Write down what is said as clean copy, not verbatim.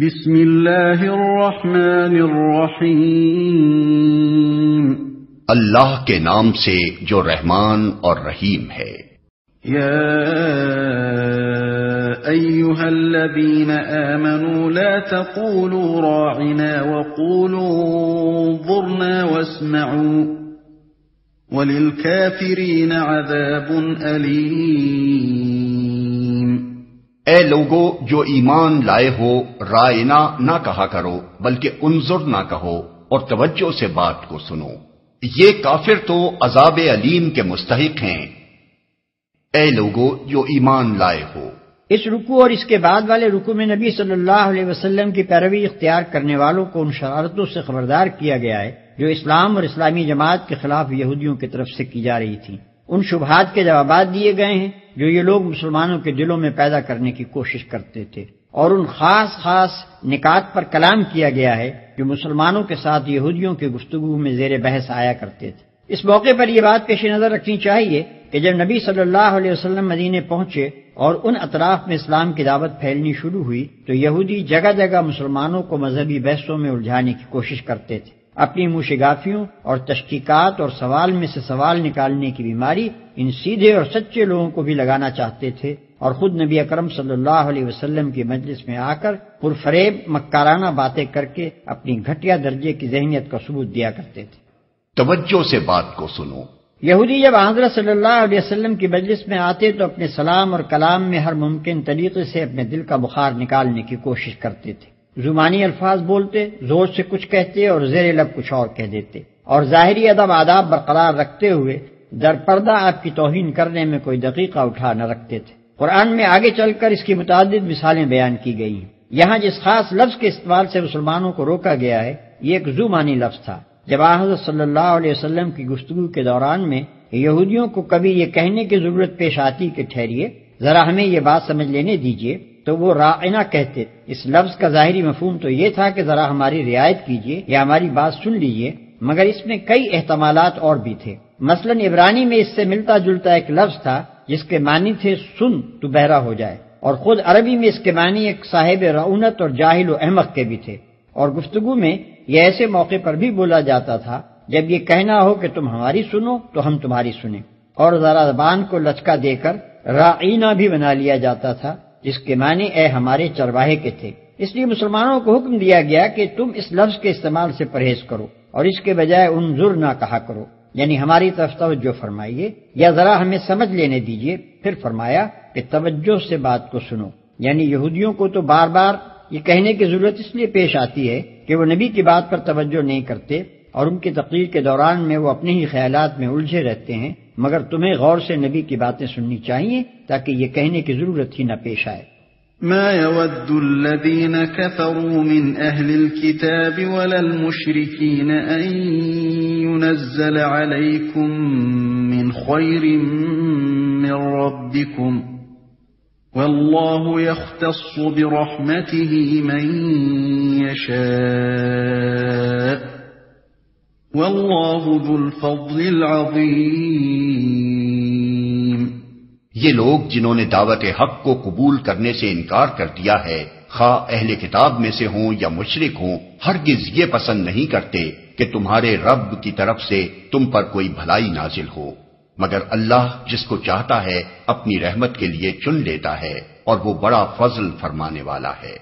بسم اللہ الرحمن الرحیم، اللہ کے نام سے جو رحمان اور رحیم ہے۔ یا ایھا الذین آمنوا لا تقولوا راعنا وقولوا انظرنا واسمعوا وللکافرین عذاب علیم۔ اے لوگو جو ایمان لائے ہو، رائنا نہ کہا کرو بلکہ انظر نہ کہو اور توجہ سے بات کو سنو، یہ کافر تو عذاب علیم کے مستحق ہیں۔ اے لوگو جو ایمان لائے ہو۔ اس رکوع اور اس کے بعد والے رکوع میں نبی صلی اللہ علیہ وسلم کی پیروی اختیار کرنے والوں کو ان شرارتوں سے خبردار کیا گیا ہے جو اسلام اور اسلامی جماعت کے خلاف یہودیوں کی طرف سے کی جا رہی تھی۔ ان شبہات کے جوابات دیے گئے ہیں جو یہ لوگ مسلمانوں کے دلوں میں پیدا کرنے کی کوشش کرتے تھے، اور ان خاص نکات پر کلام کیا گیا ہے جو مسلمانوں کے ساتھ یہودیوں کی گفتگو میں زیر بحث آیا کرتے تھے۔ اس موقع پر یہ بات پیش نظر رکھنی چاہیے کہ جب نبی صلی اللہ علیہ وسلم مدینے پہنچے اور ان اطراف میں اسلام کی دعوت پھیلنی شروع ہوئی تو یہودی جگہ جگہ مسلمانوں کو مذہبی بحثوں میں الجھانے کی کوشش کرتے تھے۔ اپنی موشگافیوں اور تشکیکات اور سوال میں سے سوال نکالنے کی بیماری ان سیدھے اور سچے لوگوں کو بھی لگانا چاہتے تھے، اور خود نبی اکرم صلی اللہ علیہ وسلم کی مجلس میں آ کر پرفریب مکارانہ باتیں کر کے اپنی گھٹیا درجے کی ذہنیت کا ثبوت دیا کرتے تھے۔ توجہ سے بات کو سنو۔ یہودی جب حضرت صلی اللہ علیہ وسلم کی مجلس میں آتے تو اپنے سلام اور کلام میں ہر ممکن طریقے سے اپنے دل کا بخار نکالنے کی کوشش کرتے تھے۔ زبانی الفاظ بولتے، زور سے کچھ کہتے اور زیر لب کچھ اور کہہ دیتے، اور ظاہری ادب آداب برقرار رکھتے ہوئے در پردہ آپ کی توہین کرنے میں کوئی دقیقہ اٹھا نہ رکھتے تھے۔ قرآن میں آگے چل کر اس کی متعدد مثالیں بیان کی گئی ہیں۔ یہاں جس خاص لفظ کے استعمال سے مسلمانوں کو روکا گیا ہے یہ ایک زبانی لفظ تھا۔ جب حضرت صلی اللہ علیہ وسلم کی گفتگو کے دوران میں یہودیوں کو کبھی یہ کہنے کی ضرورت پیش آتی کہ ٹھہریے ذرا ہمیں یہ بات سمجھ لینے دیجیے تو وہ راعنا کہتے۔ اس لفظ کا ظاہری مفہوم تو یہ تھا کہ ذرا ہماری رعایت کیجیے یا ہماری بات سن لیجیے، مگر اس میں کئی احتمالات اور بھی تھے۔ مثلا عبرانی میں اس سے ملتا جلتا ایک لفظ تھا جس کے معنی تھے سن تو بہرا ہو جائے، اور خود عربی میں اس کے معنی ایک صاحب رعونت اور جاہل و احمق کے بھی تھے، اور گفتگو میں یہ ایسے موقع پر بھی بولا جاتا تھا جب یہ کہنا ہو کہ تم ہماری سنو تو ہم تمہاری سنیں، اور ذرا زبان کو لچکا دے کر راعینا بھی بنا لیا جاتا تھا جس کے معنی اے ہمارے چرواہے کے تھے۔ اس لیے مسلمانوں کو حکم دیا گیا کہ تم اس لفظ کے استعمال سے پرہیز کرو اور اس کے بجائے انظر نہ کہا کرو، یعنی ہماری طرف توجہ فرمائیے یا ذرا ہمیں سمجھ لینے دیجیے۔ پھر فرمایا کہ توجہ سے بات کو سنو، یعنی یہودیوں کو تو بار بار یہ کہنے کی ضرورت اس لیے پیش آتی ہے کہ وہ نبی کی بات پر توجہ نہیں کرتے اور ان کی تقریر کے دوران میں وہ اپنے ہی خیالات میں الجھے رہتے ہیں، مگر تمہیں غور سے نبی کی باتیں سننی چاہیے تاکہ یہ کہنے کی ضرورت ہی نہ پیش آئے۔ ما يود الذين كفروا من أهل الكتاب ولا المشركين أن ينزل عليكم من خير من ربكم والله يختص برحمته من يشاء والله ذو الفضل العظيم۔ یہ لوگ جنہوں نے دعوت حق کو قبول کرنے سے انکار کر دیا ہے، خواہ اہل کتاب میں سے ہوں یا مشرک ہوں، ہرگز یہ پسند نہیں کرتے کہ تمہارے رب کی طرف سے تم پر کوئی بھلائی نازل ہو، مگر اللہ جس کو چاہتا ہے اپنی رحمت کے لیے چن لیتا ہے، اور وہ بڑا فضل فرمانے والا ہے۔